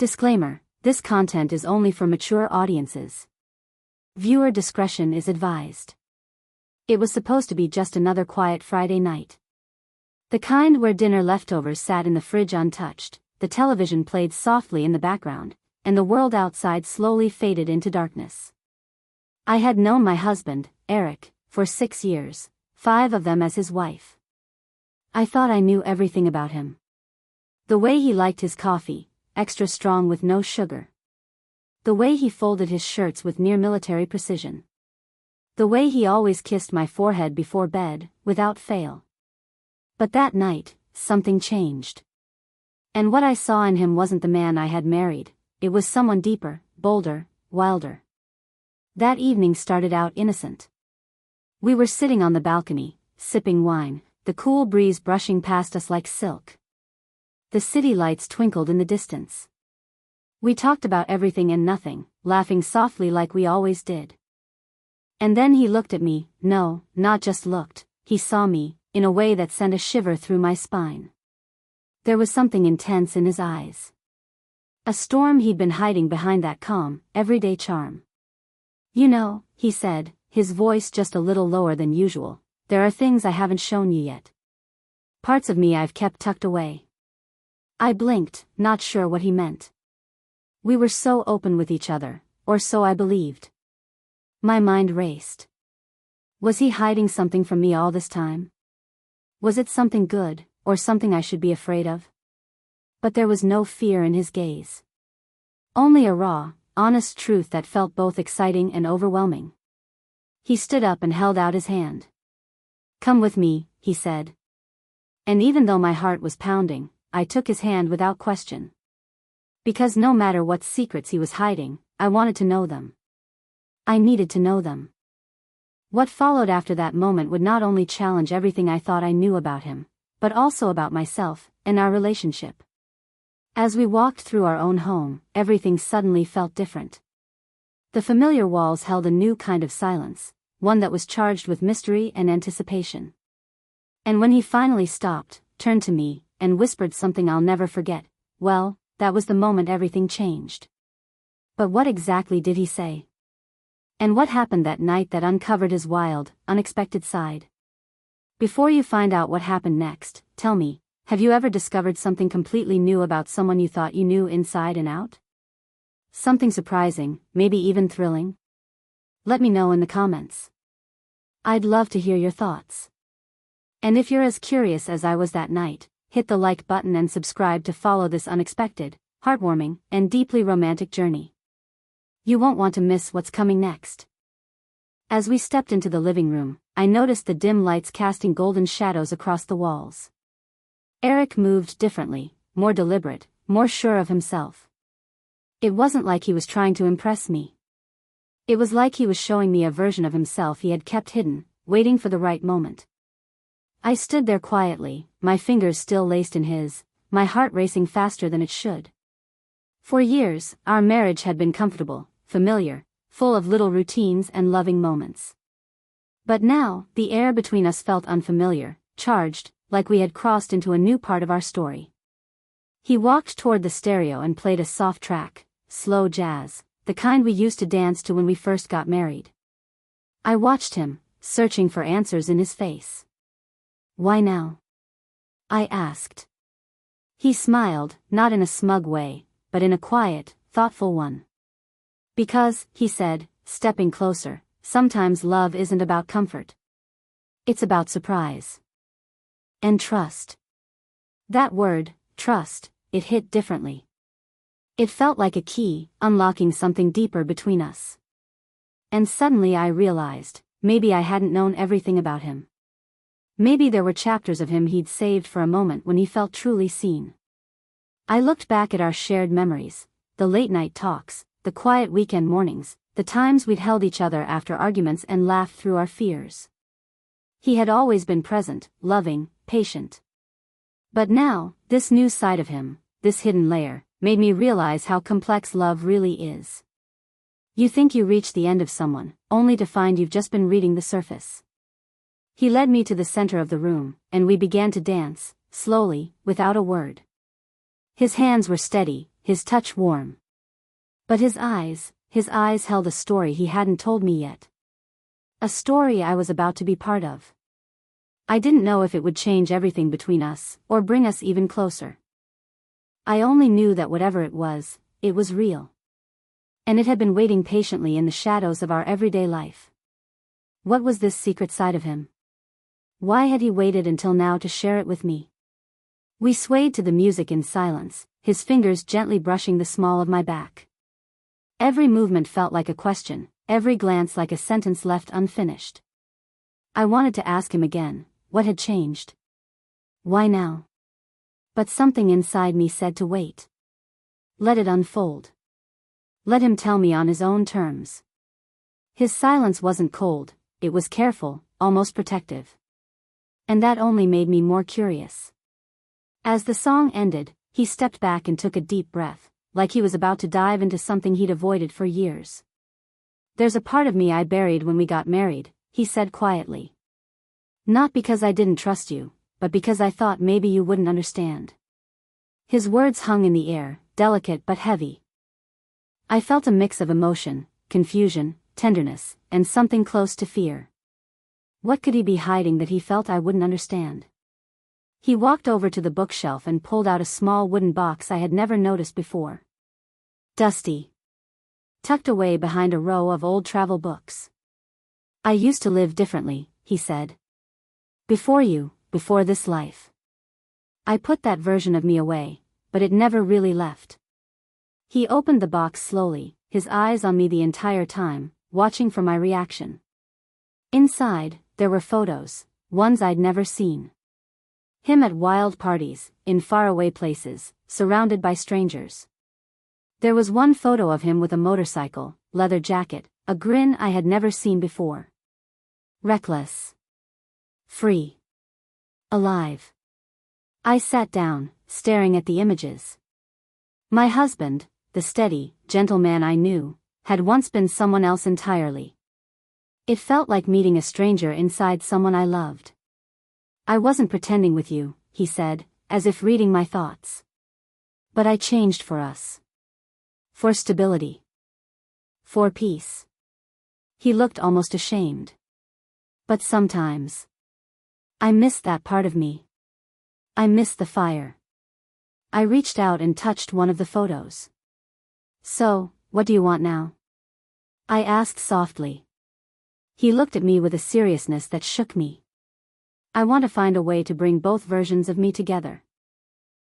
Disclaimer: this content is only for mature audiences. Viewer discretion is advised. It was supposed to be just another quiet Friday night. The kind where dinner leftovers sat in the fridge untouched, the television played softly in the background, and the world outside slowly faded into darkness. I had known my husband, Eric, for 6 years, 5 of them as his wife. I thought I knew everything about him. The way he liked his coffee, extra strong with no sugar. The way he folded his shirts with near military precision. The way he always kissed my forehead before bed, without fail. But that night, something changed. And what I saw in him wasn't the man I had married, it was someone deeper, bolder, wilder. That evening started out innocent. We were sitting on the balcony, sipping wine, the cool breeze brushing past us like silk. The city lights twinkled in the distance. We talked about everything and nothing, laughing softly like we always did. And then he looked at me, no, not just looked, he saw me, in a way that sent a shiver through my spine. There was something intense in his eyes. A storm he'd been hiding behind that calm, everyday charm. You know, he said, his voice just a little lower than usual, there are things I haven't shown you yet. Parts of me I've kept tucked away. I blinked, not sure what he meant. We were so open with each other, or so I believed. My mind raced. Was he hiding something from me all this time? Was it something good, or something I should be afraid of? But there was no fear in his gaze. Only a raw, honest truth that felt both exciting and overwhelming. He stood up and held out his hand. "Come with me," he said. And even though my heart was pounding, I took his hand without question. Because no matter what secrets he was hiding, I wanted to know them. I needed to know them. What followed after that moment would not only challenge everything I thought I knew about him, but also about myself, and our relationship. As we walked through our own home, everything suddenly felt different. The familiar walls held a new kind of silence, one that was charged with mystery and anticipation. And when he finally stopped, turned to me, and whispered something I'll never forget, well, that was the moment everything changed. But what exactly did he say? And what happened that night that uncovered his wild, unexpected side? Before you find out what happened next, tell me, have you ever discovered something completely new about someone you thought you knew inside and out? Something surprising, maybe even thrilling? Let me know in the comments. I'd love to hear your thoughts. And if you're as curious as I was that night, hit the like button and subscribe to follow this unexpected, heartwarming, and deeply romantic journey. You won't want to miss what's coming next. As we stepped into the living room, I noticed the dim lights casting golden shadows across the walls. Eric moved differently, more deliberate, more sure of himself. It wasn't like he was trying to impress me. It was like he was showing me a version of himself he had kept hidden, waiting for the right moment. I stood there quietly, my fingers still laced in his, my heart racing faster than it should. For years, our marriage had been comfortable, familiar, full of little routines and loving moments. But now, the air between us felt unfamiliar, charged, like we had crossed into a new part of our story. He walked toward the stereo and played a soft track, slow jazz, the kind we used to dance to when we first got married. I watched him, searching for answers in his face. "Why now?" I asked. He smiled, not in a smug way, but in a quiet, thoughtful one. "Because," he said, stepping closer, "sometimes love isn't about comfort. It's about surprise. And trust." That word, trust, it hit differently. It felt like a key, unlocking something deeper between us. And suddenly I realized, maybe I hadn't known everything about him. Maybe there were chapters of him he'd saved for a moment when he felt truly seen. I looked back at our shared memories, the late-night talks, the quiet weekend mornings, the times we'd held each other after arguments and laughed through our fears. He had always been present, loving, patient. But now, this new side of him, this hidden layer, made me realize how complex love really is. You think you reach the end of someone, only to find you've just been reading the surface. He led me to the center of the room, and we began to dance, slowly, without a word. His hands were steady, his touch warm. But his eyes held a story he hadn't told me yet. A story I was about to be part of. I didn't know if it would change everything between us, or bring us even closer. I only knew that whatever it was real. And it had been waiting patiently in the shadows of our everyday life. What was this secret side of him? Why had he waited until now to share it with me? We swayed to the music in silence, his fingers gently brushing the small of my back. Every movement felt like a question, every glance like a sentence left unfinished. I wanted to ask him again, what had changed? Why now? But something inside me said to wait. Let it unfold. Let him tell me on his own terms. His silence wasn't cold, it was careful, almost protective. And that only made me more curious. As the song ended, he stepped back and took a deep breath, like he was about to dive into something he'd avoided for years. There's a part of me I buried when we got married, he said quietly. Not because I didn't trust you, but because I thought maybe you wouldn't understand. His words hung in the air, delicate but heavy. I felt a mix of emotion, confusion, tenderness, and something close to fear. What could he be hiding that he felt I wouldn't understand? He walked over to the bookshelf and pulled out a small wooden box I had never noticed before. Dusty. Tucked away behind a row of old travel books. I used to live differently, he said. Before this life. I put that version of me away, but it never really left. He opened the box slowly, his eyes on me the entire time, watching for my reaction. Inside, there were photos, ones I'd never seen. Him at wild parties, in faraway places, surrounded by strangers. There was one photo of him with a motorcycle, leather jacket, a grin I had never seen before. Reckless. Free. Alive. I sat down, staring at the images. My husband, the steady, gentle man I knew, had once been someone else entirely. It felt like meeting a stranger inside someone I loved. I wasn't pretending with you, he said, as if reading my thoughts. But I changed for us. For stability. For peace. He looked almost ashamed. But sometimes. I missed that part of me. I missed the fire. I reached out and touched one of the photos. So, what do you want now? I asked softly. He looked at me with a seriousness that shook me. I want to find a way to bring both versions of me together.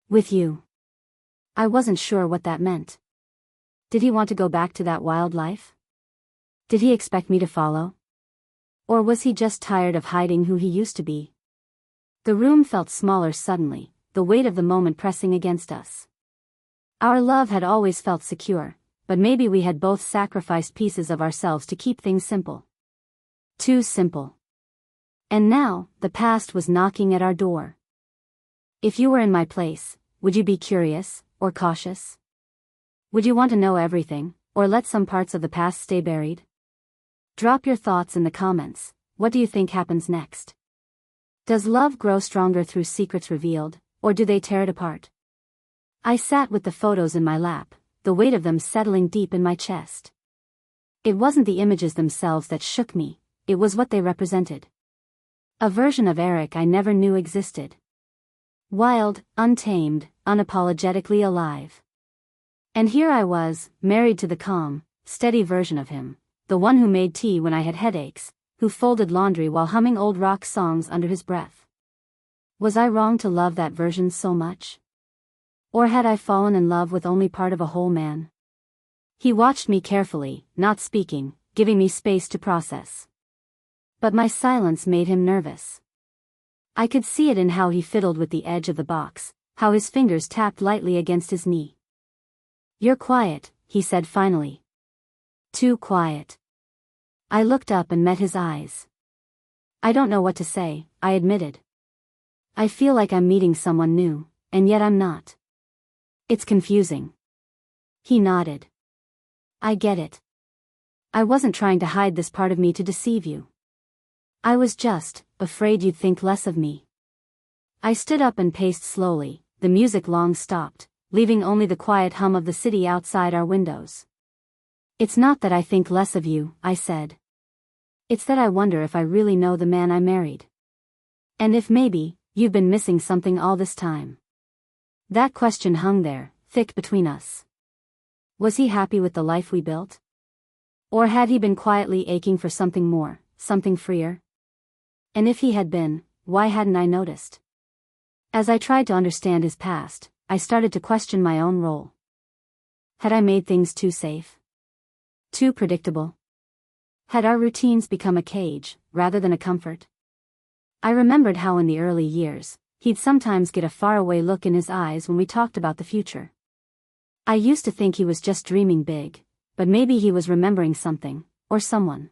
With you. I wasn't sure what that meant. Did he want to go back to that wild life? Did he expect me to follow? Or was he just tired of hiding who he used to be? The room felt smaller suddenly, the weight of the moment pressing against us. Our love had always felt secure, but maybe we had both sacrificed pieces of ourselves to keep things simple. Too simple. And now, the past was knocking at our door. If you were in my place, would you be curious, or cautious? Would you want to know everything, or let some parts of the past stay buried? Drop your thoughts in the comments. What do you think happens next? Does love grow stronger through secrets revealed, or do they tear it apart? I sat with the photos in my lap, the weight of them settling deep in my chest. It wasn't the images themselves that shook me, it was what they represented. A version of Eric I never knew existed. Wild, untamed, unapologetically alive. And here I was, married to the calm, steady version of him, the one who made tea when I had headaches, who folded laundry while humming old rock songs under his breath. Was I wrong to love that version so much? Or had I fallen in love with only part of a whole man? He watched me carefully, not speaking, giving me space to process. But my silence made him nervous. I could see it in how he fiddled with the edge of the box, how his fingers tapped lightly against his knee. "You're quiet," he said finally. "Too quiet." I looked up and met his eyes. "I don't know what to say," I admitted. "I feel like I'm meeting someone new, and yet I'm not. It's confusing." He nodded. "I get it. I wasn't trying to hide this part of me to deceive you. I was just afraid you'd think less of me." I stood up and paced slowly, the music long stopped, leaving only the quiet hum of the city outside our windows. "It's not that I think less of you," I said. "It's that I wonder if I really know the man I married. And if maybe, you've been missing something all this time." That question hung there, thick between us. Was he happy with the life we built? Or had he been quietly aching for something more, something freer? And if he had been, why hadn't I noticed? As I tried to understand his past, I started to question my own role. Had I made things too safe? Too predictable? Had our routines become a cage, rather than a comfort? I remembered how in the early years, he'd sometimes get a faraway look in his eyes when we talked about the future. I used to think he was just dreaming big, but maybe he was remembering something, or someone.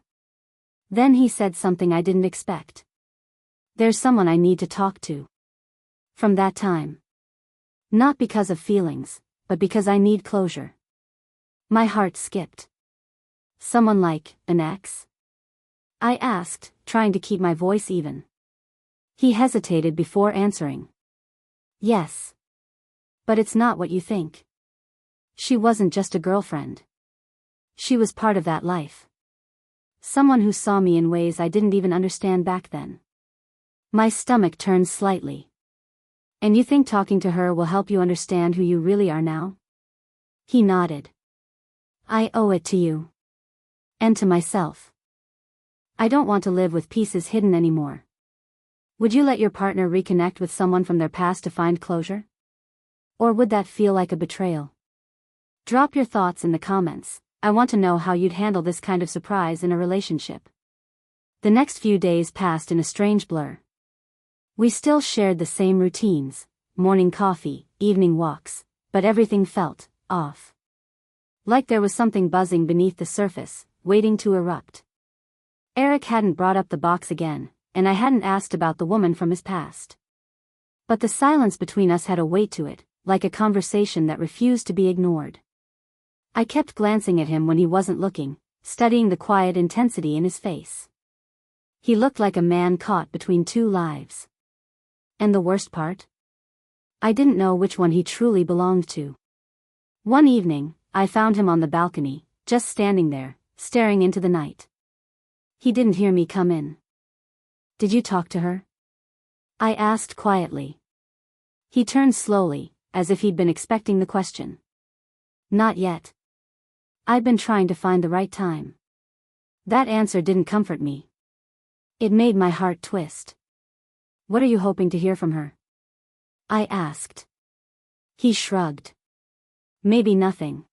Then he said something I didn't expect. "There's someone I need to talk to." From that time. Not because of feelings, but because I need closure. My heart skipped. "Someone like an ex?" I asked, trying to keep my voice even. He hesitated before answering. "Yes. But it's not what you think. She wasn't just a girlfriend. She was part of that life. Someone who saw me in ways I didn't even understand back then." My stomach turned slightly. "And you think talking to her will help you understand who you really are now?" He nodded. "I owe it to you. And to myself. I don't want to live with pieces hidden anymore." Would you let your partner reconnect with someone from their past to find closure? Or would that feel like a betrayal? Drop your thoughts in the comments. I want to know how you'd handle this kind of surprise in a relationship. The next few days passed in a strange blur. We still shared the same routines, morning coffee, evening walks, but everything felt off. Like there was something buzzing beneath the surface, waiting to erupt. Eric hadn't brought up the box again, and I hadn't asked about the woman from his past. But the silence between us had a weight to it, like a conversation that refused to be ignored. I kept glancing at him when he wasn't looking, studying the quiet intensity in his face. He looked like a man caught between two lives. And the worst part? I didn't know which one he truly belonged to. One evening, I found him on the balcony, just standing there, staring into the night. He didn't hear me come in. "Did you talk to her?" I asked quietly. He turned slowly, as if he'd been expecting the question. "Not yet. I've been trying to find the right time." That answer didn't comfort me. It made my heart twist. "What are you hoping to hear from her?" I asked. He shrugged. "Maybe nothing.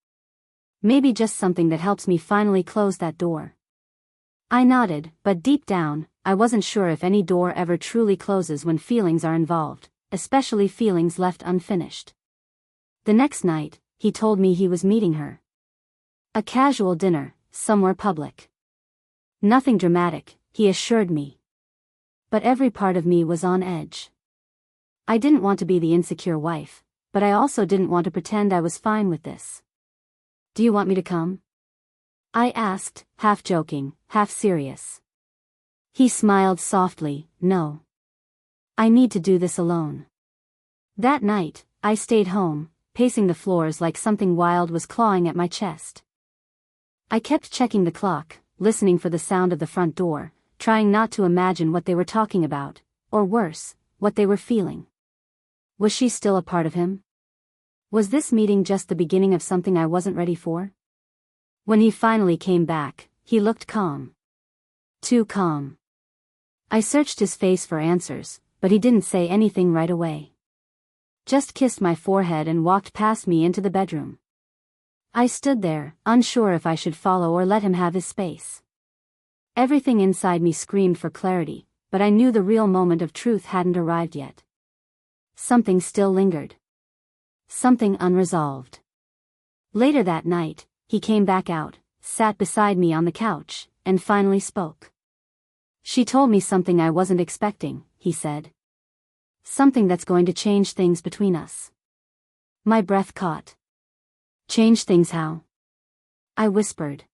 Maybe just something that helps me finally close that door." I nodded, but deep down, I wasn't sure if any door ever truly closes when feelings are involved, especially feelings left unfinished. The next night, he told me he was meeting her. A casual dinner, somewhere public. Nothing dramatic, he assured me. But every part of me was on edge. I didn't want to be the insecure wife, but I also didn't want to pretend I was fine with this. "Do you want me to come?" I asked, half joking, half serious. He smiled softly. "No. I need to do this alone." That night, I stayed home, pacing the floors like something wild was clawing at my chest. I kept checking the clock, listening for the sound of the front door, trying not to imagine what they were talking about, or worse, what they were feeling. Was she still a part of him? Was this meeting just the beginning of something I wasn't ready for? When he finally came back, he looked calm. Too calm. I searched his face for answers, but he didn't say anything right away. Just kissed my forehead and walked past me into the bedroom. I stood there, unsure if I should follow or let him have his space. Everything inside me screamed for clarity, but I knew the real moment of truth hadn't arrived yet. Something still lingered. Something unresolved. Later that night, he came back out, sat beside me on the couch, and finally spoke. "She told me something I wasn't expecting," he said. "Something that's going to change things between us." My breath caught. "Change things how?" I whispered.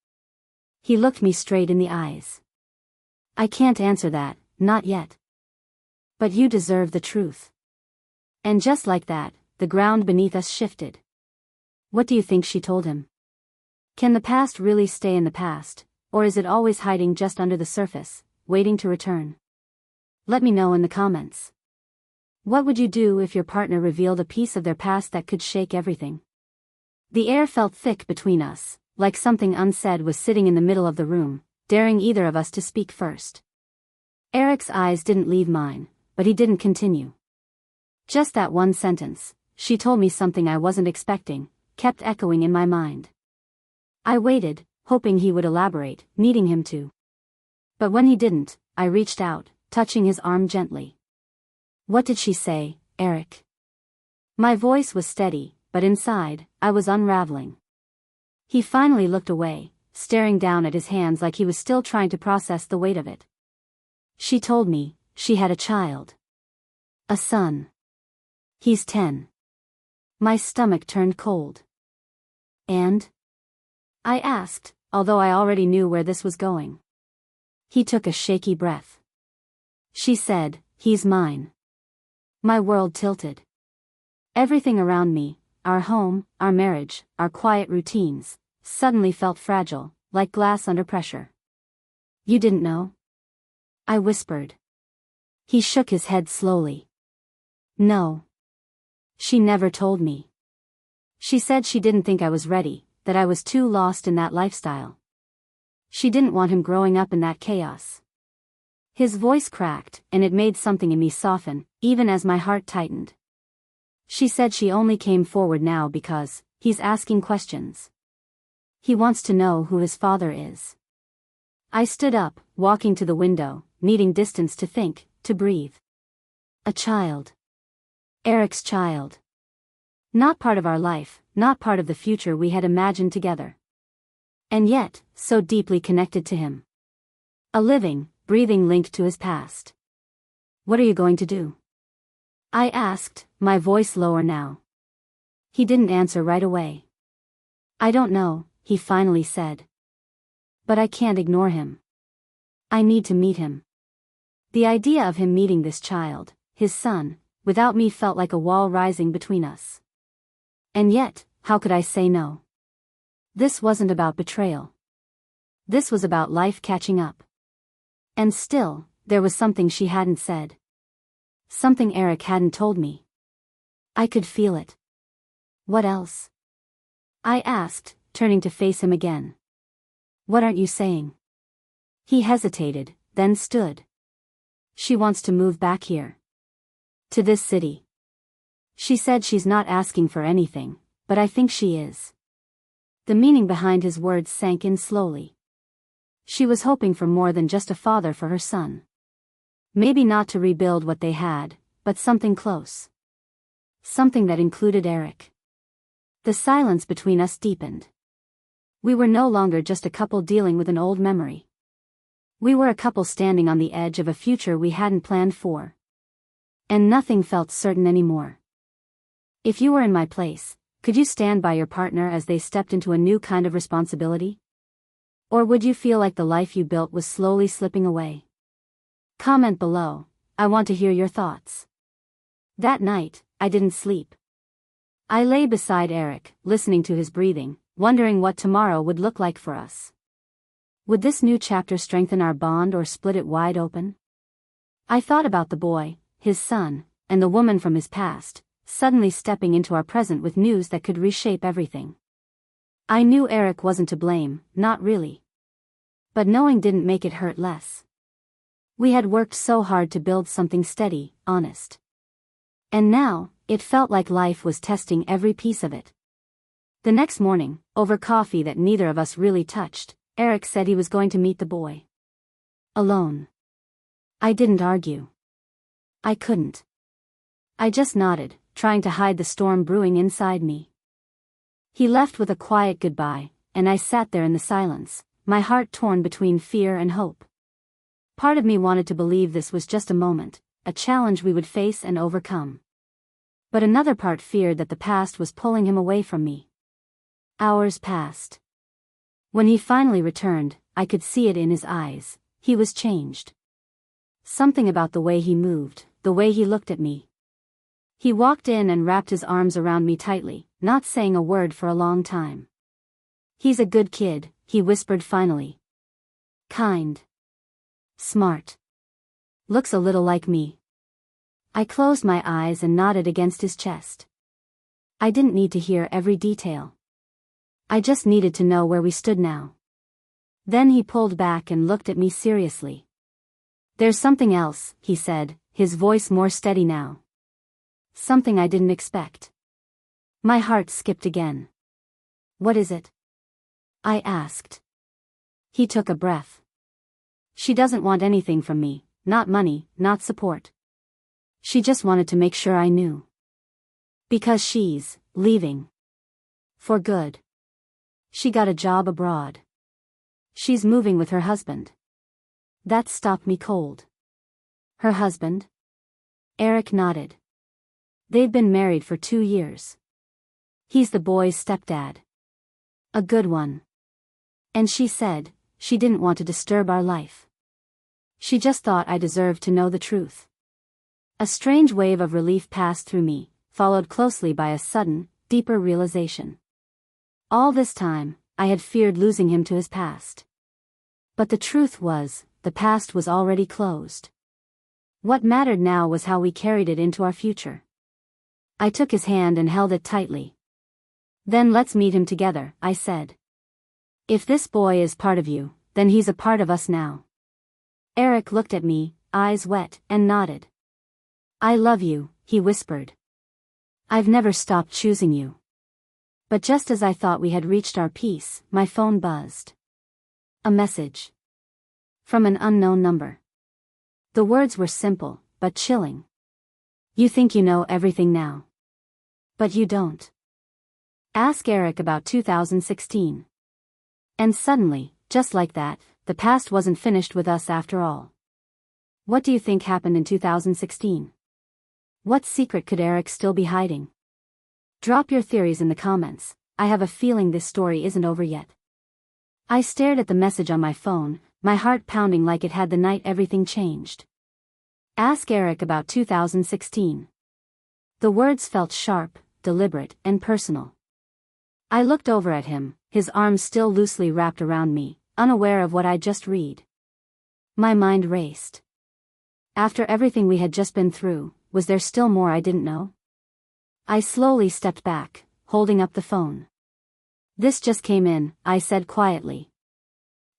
He looked me straight in the eyes. "I can't answer that, not yet. But you deserve the truth." And just like that, the ground beneath us shifted. What do you think she told him? Can the past really stay in the past, or is it always hiding just under the surface, waiting to return? Let me know in the comments. What would you do if your partner revealed a piece of their past that could shake everything? The air felt thick between us, like something unsaid was sitting in the middle of the room, daring either of us to speak first. Eric's eyes didn't leave mine, but he didn't continue. Just that one sentence, "She told me something I wasn't expecting," kept echoing in my mind. I waited, hoping he would elaborate, needing him to. But when he didn't, I reached out, touching his arm gently. "What did she say, Eric?" My voice was steady, but inside, I was unraveling. He finally looked away, staring down at his hands like he was still trying to process the weight of it. "She told me she had a child. A son. He's 10. My stomach turned cold. "And?" I asked, although I already knew where this was going. He took a shaky breath. "She said, he's mine." My world tilted. Everything around me, our home, our marriage, our quiet routines, suddenly felt fragile, like glass under pressure. "You didn't know?" I whispered. He shook his head slowly. "No. She never told me. She said she didn't think I was ready, that I was too lost in that lifestyle. She didn't want him growing up in that chaos." His voice cracked, and it made something in me soften, even as my heart tightened. "She said she only came forward now because he's asking questions. He wants to know who his father is." I stood up, walking to the window, needing distance to think, to breathe. A child. Eric's child. Not part of our life, not part of the future we had imagined together. And yet, so deeply connected to him. A living, breathing link to his past. "What are you going to do?" I asked, my voice lower now. He didn't answer right away. "I don't know," he finally said. "But I can't ignore him. I need to meet him." The idea of him meeting this child, his son, without me felt like a wall rising between us. And yet, how could I say no? This wasn't about betrayal. This was about life catching up. And still, there was something she hadn't said. Something Eric hadn't told me. I could feel it. "What else?" I asked, turning to face him again. "What aren't you saying?" He hesitated, then stood. "She wants to move back here. To this city. She said she's not asking for anything, but I think she is." The meaning behind his words sank in slowly. She was hoping for more than just a father for her son. Maybe not to rebuild what they had, but something close. Something that included Eric. The silence between us deepened. We were no longer just a couple dealing with an old memory. We were a couple standing on the edge of a future we hadn't planned for. And nothing felt certain anymore. If you were in my place, could you stand by your partner as they stepped into a new kind of responsibility? Or would you feel like the life you built was slowly slipping away? Comment below, I want to hear your thoughts. That night, I didn't sleep. I lay beside Eric, listening to his breathing, wondering what tomorrow would look like for us. Would this new chapter strengthen our bond or split it wide open? I thought about the boy, his son, and the woman from his past, suddenly stepping into our present with news that could reshape everything. I knew Eric wasn't to blame, not really. But knowing didn't make it hurt less. We had worked so hard to build something steady, honest. And now, it felt like life was testing every piece of it. The next morning, over coffee that neither of us really touched, Eric said he was going to meet the boy. Alone. I didn't argue. I couldn't. I just nodded, trying to hide the storm brewing inside me. He left with a quiet goodbye, and I sat there in the silence, my heart torn between fear and hope. Part of me wanted to believe this was just a moment, a challenge we would face and overcome. But another part feared that the past was pulling him away from me. Hours passed. When he finally returned, I could see it in his eyes. He was changed. Something about the way he moved, the way he looked at me. He walked in and wrapped his arms around me tightly, not saying a word for a long time. He's a good kid, he whispered finally. Kind. Smart. Looks a little like me. I closed my eyes and nodded against his chest. I didn't need to hear every detail. I just needed to know where we stood now. Then he pulled back and looked at me seriously. There's something else, he said, his voice more steady now. Something I didn't expect. My heart skipped again. What is it? I asked. He took a breath. She doesn't want anything from me, not money, not support. She just wanted to make sure I knew. Because she's leaving. For good. She got a job abroad. She's moving with her husband. That stopped me cold. Her husband? Eric nodded. They've been married for 2 years. He's the boy's stepdad. A good one. And she said, she didn't want to disturb our life. She just thought I deserved to know the truth. A strange wave of relief passed through me, followed closely by a sudden, deeper realization. All this time, I had feared losing him to his past. But the truth was, the past was already closed. What mattered now was how we carried it into our future. I took his hand and held it tightly. Then let's meet him together, I said. If this boy is part of you, then he's a part of us now. Eric looked at me, eyes wet, and nodded. I love you, he whispered. I've never stopped choosing you. But just as I thought we had reached our peace, my phone buzzed. A message. From an unknown number. The words were simple, but chilling. You think you know everything now. But you don't. Ask Eric about 2016. And suddenly, just like that, the past wasn't finished with us after all. What do you think happened in 2016? What secret could Eric still be hiding? Drop your theories in the comments. I have a feeling this story isn't over yet. I stared at the message on my phone, my heart pounding like it had the night everything changed. Ask Eric about 2016. The words felt sharp, deliberate, and personal. I looked over at him, his arms still loosely wrapped around me, unaware of what I'd just read. My mind raced. After everything we had just been through, was there still more I didn't know? I slowly stepped back, holding up the phone. This just came in, I said quietly.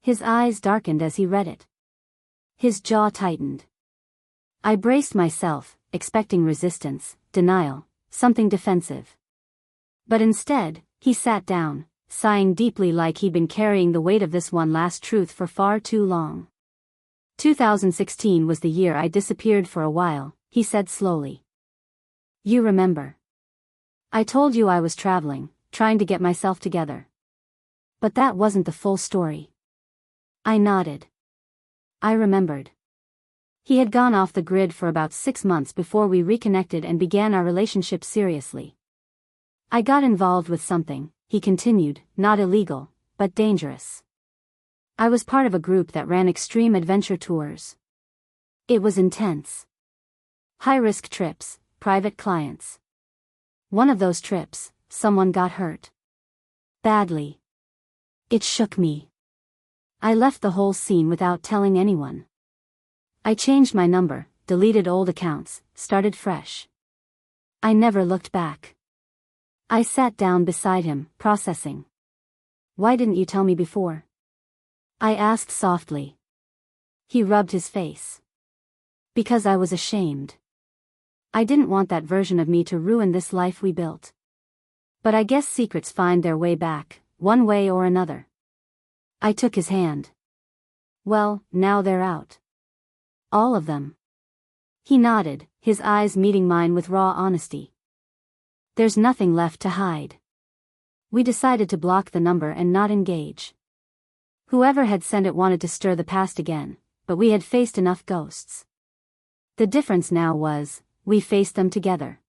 His eyes darkened as he read it. His jaw tightened. I braced myself, expecting resistance, denial, something defensive. But instead, he sat down, sighing deeply like he'd been carrying the weight of this one last truth for far too long. 2016 was the year I disappeared for a while, he said slowly. You remember. I told you I was traveling, trying to get myself together. But that wasn't the full story. I nodded. I remembered. He had gone off the grid for about 6 months before we reconnected and began our relationship seriously. I got involved with something, he continued, not illegal, but dangerous. I was part of a group that ran extreme adventure tours. It was intense. High-risk trips, private clients. One of those trips, someone got hurt. Badly. It shook me. I left the whole scene without telling anyone. I changed my number, deleted old accounts, started fresh. I never looked back. I sat down beside him, processing. Why didn't you tell me before? I asked softly. He rubbed his face. Because I was ashamed. I didn't want that version of me to ruin this life we built. But I guess secrets find their way back, one way or another. I took his hand. Well, now they're out. All of them. He nodded, his eyes meeting mine with raw honesty. There's nothing left to hide. We decided to block the number and not engage. Whoever had sent it wanted to stir the past again, but we had faced enough ghosts. The difference now was, we faced them together.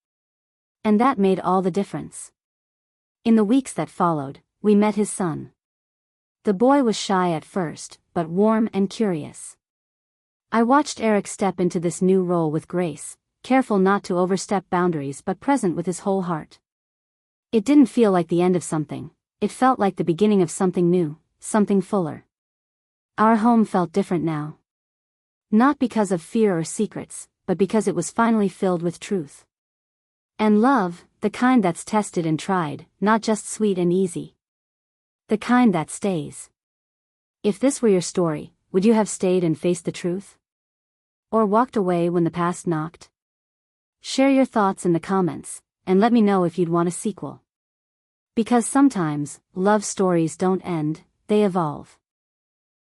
And that made all the difference. In the weeks that followed, we met his son. The boy was shy at first, but warm and curious. I watched Eric step into this new role with grace, careful not to overstep boundaries but present with his whole heart. It didn't feel like the end of something, it felt like the beginning of something new, something fuller. Our home felt different now. Not because of fear or secrets, but because it was finally filled with truth. And love, the kind that's tested and tried, not just sweet and easy. The kind that stays. If this were your story, would you have stayed and faced the truth? Or walked away when the past knocked? Share your thoughts in the comments, and let me know if you'd want a sequel. Because sometimes, love stories don't end, they evolve.